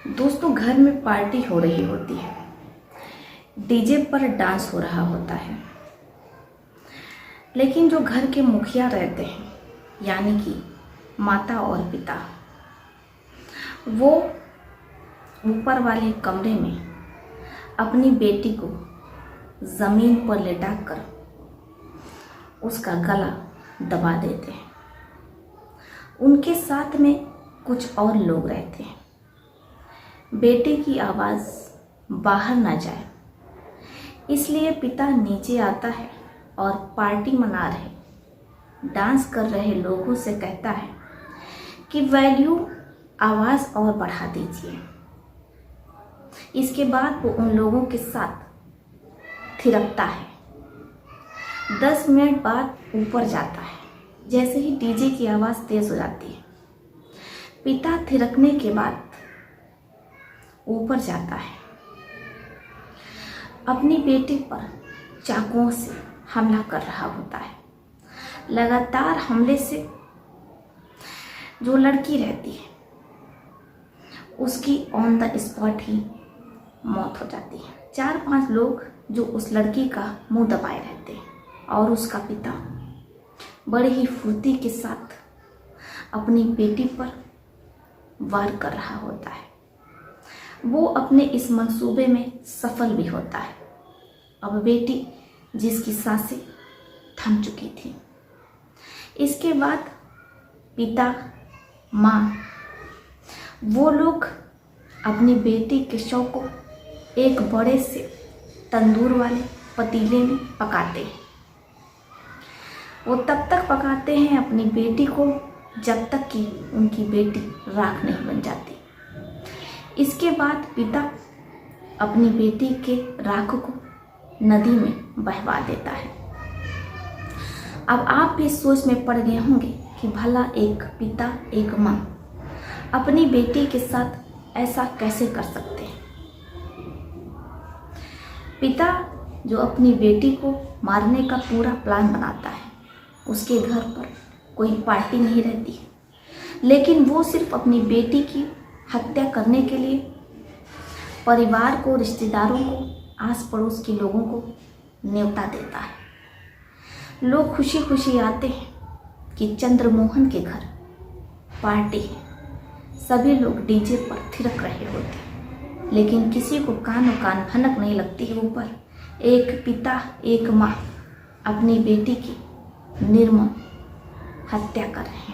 दोस्तों, घर में पार्टी हो रही होती है। डीजे पर डांस हो रहा होता है, लेकिन जो घर के मुखिया रहते हैं यानी कि माता और पिता, वो ऊपर वाले कमरे में अपनी बेटी को ज़मीन पर लेटाकर उसका गला दबा देते हैं। उनके साथ में कुछ और लोग रहते हैं। बेटे की आवाज़ बाहर ना जाए, इसलिए पिता नीचे आता है और पार्टी मना रहे डांस कर रहे लोगों से कहता है कि वॉल्यूम आवाज़ और बढ़ा दीजिए। इसके बाद वो उन लोगों के साथ थिरकता है। 10 मिनट बाद ऊपर जाता है। जैसे ही डीजे की आवाज़ तेज़ हो जाती है, पिता थिरकने के बाद ऊपर जाता है। अपनी बेटी पर चाकुओं से हमला कर रहा होता है। लगातार हमले से जो लड़की रहती है उसकी ऑन द स्पॉट ही मौत हो जाती है। 4-5 लोग जो उस लड़की का मुंह दबाए रहते हैं और उसका पिता बड़े ही फुर्ती के साथ अपनी बेटी पर वार कर रहा होता है। वो अपने इस मंसूबे में सफल भी होता है। अब बेटी जिसकी सांसें थम चुकी थी, इसके बाद पिता, माँ, वो लोग अपनी बेटी के शव को एक बड़े से तंदूर वाले पतीले में पकाते हैं। वो तब तक पकाते हैं अपनी बेटी को जब तक कि उनकी बेटी राख नहीं बन जाती। इसके बाद पिता अपनी बेटी के राख को नदी में बहवा देता है। अब आप भी सोच में पड़ गए होंगे कि भला एक पिता, एक माँ अपनी बेटी के साथ ऐसा कैसे कर सकते हैं। पिता जो अपनी बेटी को मारने का पूरा प्लान बनाता है, उसके घर पर कोई पार्टी नहीं रहती है, लेकिन वो सिर्फ अपनी बेटी की हत्या करने के लिए परिवार को, रिश्तेदारों को, आस पड़ोस के लोगों को न्योता देता है। लोग खुशी खुशी आते हैं कि चंद्रमोहन के घर पार्टी है। सभी लोग डीजे पर थिरक रहे होते हैं, लेकिन किसी को कानो कान भनक नहीं लगती है। ऊपर एक पिता, एक माँ अपनी बेटी की निर्मम हत्या कर रहे हैं।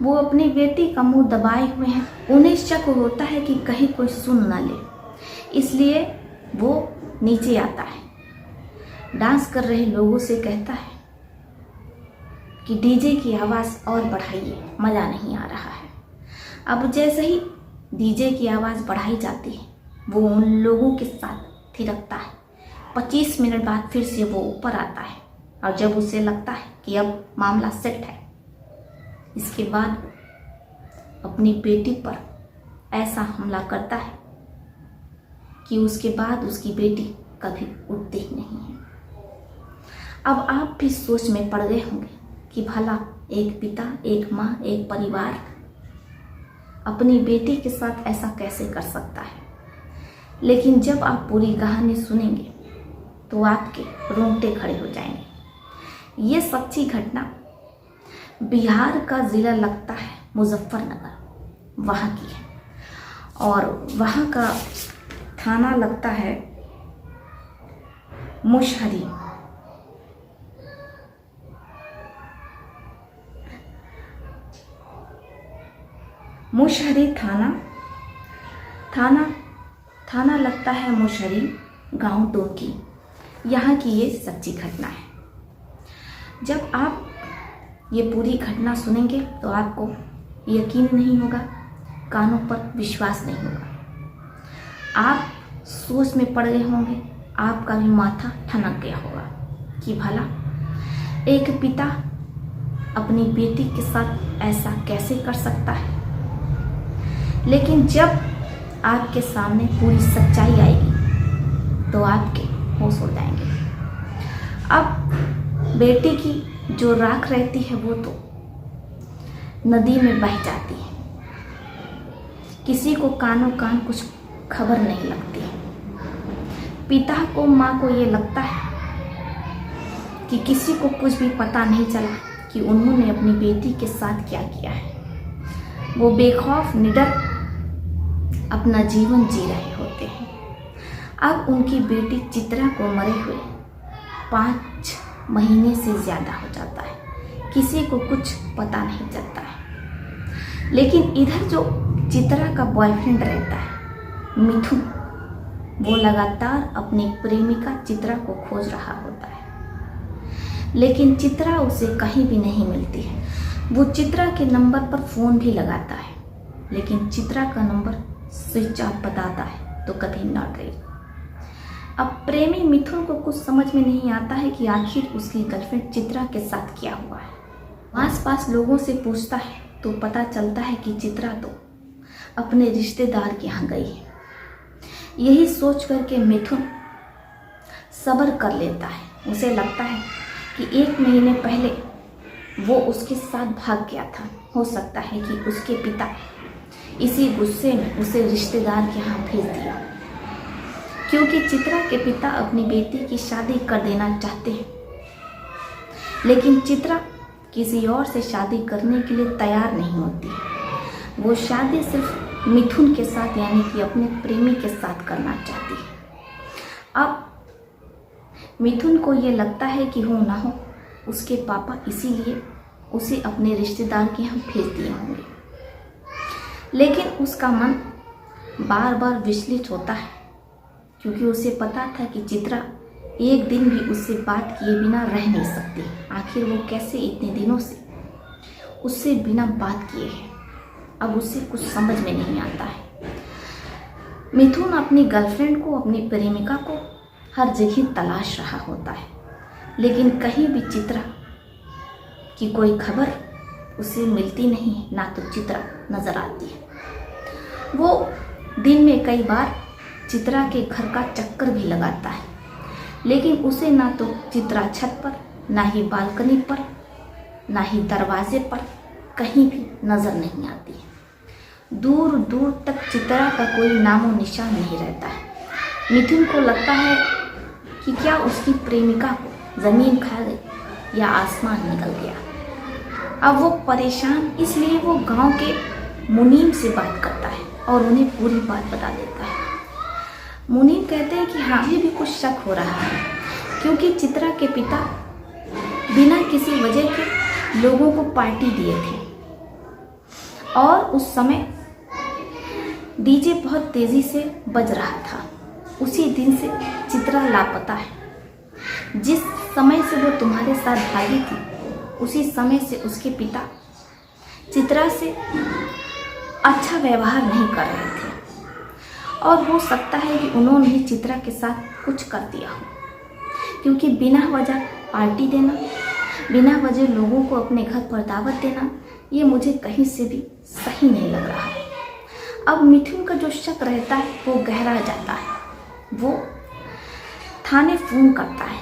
वो अपनी बेटी का मुंह दबाए हुए हैं। उन्हें शक होता है कि कहीं कोई सुन ना ले, इसलिए वो नीचे आता है। डांस कर रहे लोगों से कहता है कि डीजे की आवाज़ और बढ़ाइए, मज़ा नहीं आ रहा है। अब जैसे ही डीजे की आवाज़ बढ़ाई जाती है, वो उन लोगों के साथ थिरकता है। 25 मिनट बाद फिर से वो ऊपर आता है और जब उसे लगता है कि अब मामला सेट है, इसके बाद अपनी बेटी पर ऐसा हमला करता है कि उसके बाद उसकी बेटी कभी उठती ही नहीं है। अब आप भी सोच में पड़ गए होंगे कि भला एक पिता, एक माँ, एक परिवार अपनी बेटी के साथ ऐसा कैसे कर सकता है। लेकिन जब आप पूरी कहानी सुनेंगे तो आपके रोंगटे खड़े हो जाएंगे। ये सच्ची घटना बिहार का ज़िला लगता है मुजफ्फरनगर, वहाँ की है, और वहाँ का थाना लगता है मुशहरी। मुशहरी थाना लगता है मुशहरी, गांव टोकी। यहाँ की ये सच्ची घटना है। जब आप ये पूरी घटना सुनेंगे तो आपको यकीन नहीं होगा, कानों पर विश्वास नहीं होगा। आप सोच में पड़ गए होंगे, आपका भी माथा ठनक गया होगा कि भला एक पिता अपनी बेटी के साथ ऐसा कैसे कर सकता है। लेकिन जब आपके सामने पूरी सच्चाई आएगी तो आपके होश उड़ जाएंगे। अब बेटी की जो राख रहती है वो तो नदी में बह जाती है। किसी को कानों कान कुछ खबर नहीं लगती। पिता को, माँ को ये लगता है कि किसी को कुछ भी पता नहीं चला कि उन्होंने अपनी बेटी के साथ क्या किया है। वो बेखौफ निडर अपना जीवन जी रहे होते हैं। अब उनकी बेटी चित्रा को मरे हुए 5 महीने से ज़्यादा हो जाता है। किसी को कुछ पता नहीं चलता है। लेकिन इधर जो चित्रा का बॉयफ्रेंड रहता है मिथुन, वो लगातार अपनी प्रेमिका चित्रा को खोज रहा होता है, लेकिन चित्रा उसे कहीं भी नहीं मिलती है। वो चित्रा के नंबर पर फ़ोन भी लगाता है, लेकिन चित्रा का नंबर स्विच ऑफ बताता है, तो कभी नॉट रीच। अब प्रेमी मिथुन को कुछ समझ में नहीं आता है कि आखिर उसकी गर्लफ्रेंड चित्रा के साथ क्या हुआ है। आसपास लोगों से पूछता है तो पता चलता है कि चित्रा तो अपने रिश्तेदार के यहाँ गई है। यही सोच करके मिथुन सब्र कर लेता है। उसे लगता है कि 1 महीने पहले वो उसके साथ भाग गया था। हो सकता है कि उसके पिता इसी गुस्से में उसे रिश्तेदार के यहाँ भेज दिया, क्योंकि चित्रा के पिता अपनी बेटी की शादी कर देना चाहते हैं, लेकिन चित्रा किसी और से शादी करने के लिए तैयार नहीं होती। वो शादी सिर्फ मिथुन के साथ यानी कि अपने प्रेमी के साथ करना चाहती है। अब मिथुन को ये लगता है कि हो ना हो उसके पापा इसीलिए उसे अपने रिश्तेदार के यहाँ भेज दिए होंगे, लेकिन उसका मन बार बार विचलित होता है, क्योंकि उसे पता था कि चित्रा एक दिन भी उससे बात किए बिना रह नहीं सकती। आखिर वो कैसे इतने दिनों से उससे बिना बात किए है, अब उसे कुछ समझ में नहीं आता है। मिथुन अपनी गर्लफ्रेंड को, अपनी प्रेमिका को हर जगह तलाश रहा होता है, लेकिन कहीं भी चित्रा की कोई खबर उसे मिलती नहीं, ना तो चित्रा नजर आती है। वो दिन में कई बार चित्रा के घर का चक्कर भी लगाता है, लेकिन उसे ना तो चित्रा छत पर, ना ही बालकनी पर, ना ही दरवाजे पर कहीं भी नजर नहीं आती है। दूर दूर तक चित्रा का कोई नामो निशान नहीं रहता है। मिथुन को लगता है कि क्या उसकी प्रेमिका को जमीन खा गई या आसमान निकल गया। अब वो परेशान, इसलिए वो गांव के मुनीम से बात करता है और उन्हें पूरी बात बता देता है। मुनीम कहते हैं कि हाँ, मुझे भी कुछ शक हो रहा है, क्योंकि चित्रा के पिता बिना किसी वजह के लोगों को पार्टी दिए थे और उस समय डीजे बहुत तेजी से बज रहा था। उसी दिन से चित्रा लापता है। जिस समय से वो तुम्हारे साथ भागी थी, उसी समय से उसके पिता चित्रा से अच्छा व्यवहार नहीं कर रहे थे, और हो सकता है कि उन्होंने ही चित्रा के साथ कुछ कर दिया हो, क्योंकि बिना वजह पार्टी देना, बिना वजह लोगों को अपने घर पर दावत देना, ये मुझे कहीं से भी सही नहीं लग रहा है। अब मिथुन का जो शक रहता है वो गहरा जाता है। वो थाने फ़ोन करता है,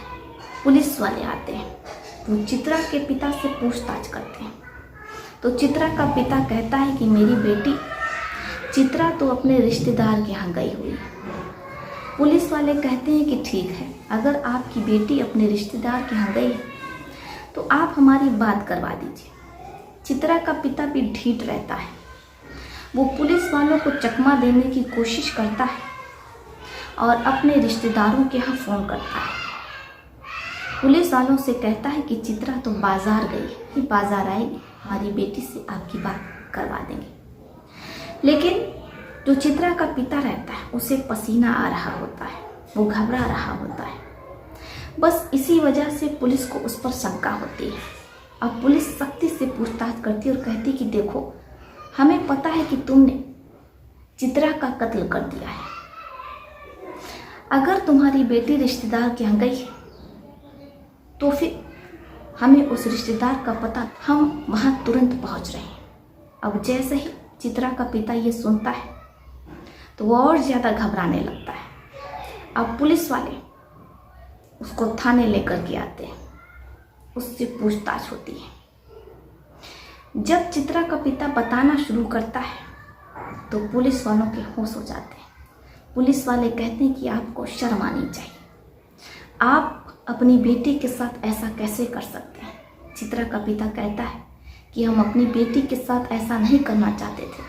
पुलिस वाले आते हैं, वो चित्रा के पिता से पूछताछ करते हैं। तो चित्रा का पिता कहता है कि मेरी बेटी चित्रा तो अपने रिश्तेदार के यहाँ गई हुई है। पुलिस वाले कहते हैं कि ठीक है, अगर आपकी बेटी अपने रिश्तेदार के यहाँ गई है तो आप हमारी बात करवा दीजिए। चित्रा का पिता भी ढीठ रहता है। वो पुलिस वालों को चकमा देने की कोशिश करता है और अपने रिश्तेदारों के यहाँ फ़ोन करता है। पुलिस वालों से कहता है कि चित्रा तो बाज़ार गई है, ये बाज़ार आएगी, हमारी बेटी से आपकी बात करवा देंगे। लेकिन जो चित्रा का पिता रहता है उसे पसीना आ रहा होता है, वो घबरा रहा होता है। बस इसी वजह से पुलिस को उस पर शंका होती है। अब पुलिस सख्ती से पूछताछ करती है और कहती कि देखो, हमें पता है कि तुमने चित्रा का कत्ल कर दिया है। अगर तुम्हारी बेटी रिश्तेदार के यहाँ गई है तो फिर हमें उस रिश्तेदार का पता, हम वहाँ तुरंत पहुँच रहे हैं। अब जैसे ही चित्रा का पिता ये सुनता है तो वो और ज़्यादा घबराने लगता है। अब पुलिस वाले उसको थाने लेकर के आते हैं, उससे पूछताछ होती है। जब चित्रा का पिता बताना शुरू करता है तो पुलिस वालों के होश हो जाते हैं। पुलिस वाले कहते हैं कि आपको शर्म आनी चाहिए, आप अपनी बेटी के साथ ऐसा कैसे कर सकते हैं। चित्रा का पिता कहता है कि हम अपनी बेटी के साथ ऐसा नहीं करना चाहते थे,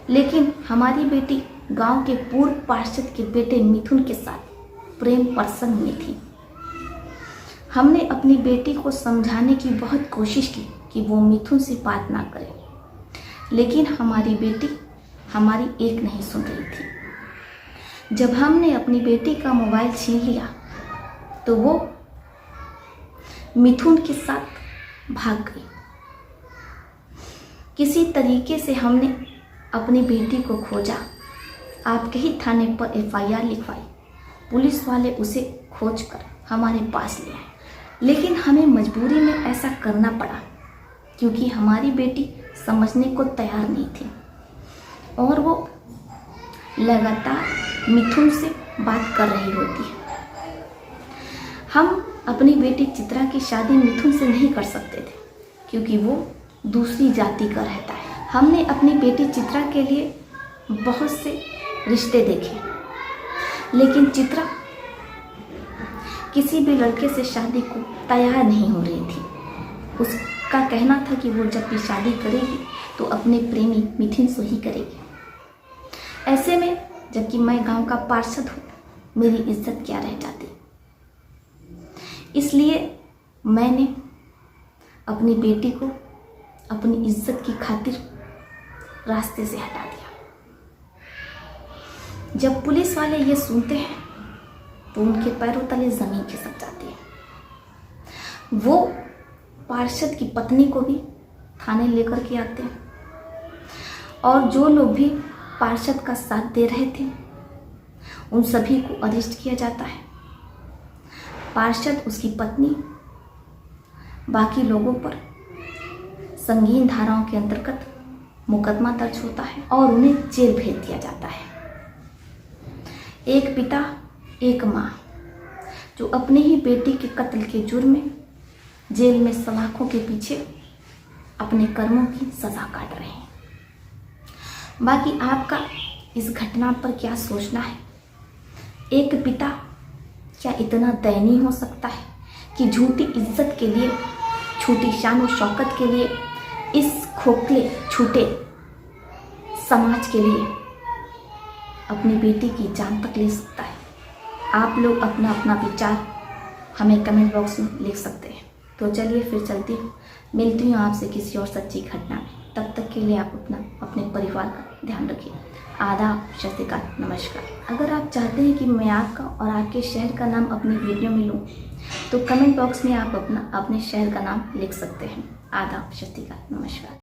लेकिन हमारी बेटी गांव के पूर्व पार्षद के बेटे मिथुन के साथ प्रेम प्रसंग में थी। हमने अपनी बेटी को समझाने की बहुत कोशिश की कि वो मिथुन से बात ना करे, लेकिन हमारी बेटी हमारी एक नहीं सुन रही थी। जब हमने अपनी बेटी का मोबाइल छीन लिया तो वो मिथुन के साथ भाग गई। किसी तरीके से हमने अपनी बेटी को खोजा, आपके ही थाने पर FIR लिखवाई। पुलिस वाले उसे खोजकर हमारे पास ले आए, लेकिन हमें मजबूरी में ऐसा करना पड़ा क्योंकि हमारी बेटी समझने को तैयार नहीं थी और वो लगातार मिथुन से बात कर रही होती है। हम अपनी बेटी चित्रा की शादी मिथुन से नहीं कर सकते थे क्योंकि वो दूसरी जाति का रहता है। हमने अपनी बेटी चित्रा के लिए बहुत से रिश्ते देखे, लेकिन चित्रा किसी भी लड़के से शादी को तैयार नहीं हो रही थी। उसका कहना था कि वो जब भी शादी करेगी तो अपने प्रेमी मिथुन से ही करेगी। ऐसे में जबकि मैं गांव का पार्षद हूँ, मेरी इज्जत क्या रह जाती। इसलिए मैंने अपनी बेटी को अपनी इज्जत की खातिर रास्ते से हटा दिया। जब पुलिस वाले ये सुनते हैं तो उनके पैरों तले जमीन खिसक जाती है। वो पार्षद की पत्नी को भी थाने लेकर के आते हैं और जो लोग भी पार्षद का साथ दे रहे थे उन सभी को अरेस्ट किया जाता है। पार्षद, उसकी पत्नी, बाकी लोगों पर संगीन धाराओं के अंतर्गत मुकदमा दर्ज होता है और उन्हें जेल भेज दिया जाता है। एक पिता, एक माँ जो अपनी ही बेटी के कत्ल के जुर्म में जेल में सलाखों के पीछे अपने कर्मों की सजा काट रहे हैं। बाकी आपका इस घटना पर क्या सोचना है? एक पिता क्या इतना दयनीय हो सकता है कि झूठी इज्जत के लिए, झूठी शान और शौकत के लिए, इस खोखले छूटे समाज के लिए अपनी बेटी की जान तक ले सकता है? आप लोग अपना अपना विचार हमें कमेंट बॉक्स में लिख सकते हैं। तो चलिए फिर चलती हूँ, मिलती हूँ आपसे किसी और सच्ची घटना में। तब तक के लिए आप अपने परिवार का ध्यान रखिए। आदाब, सत श्री अकाल, नमस्कार। अगर आप चाहते हैं कि मैं आपका और आपके शहर का नाम अपनी वीडियो में लूँ तो कमेंट बॉक्स में आप अपने शहर का नाम लिख सकते हैं। आदाब, सत श्री अकाल, नमस्कार।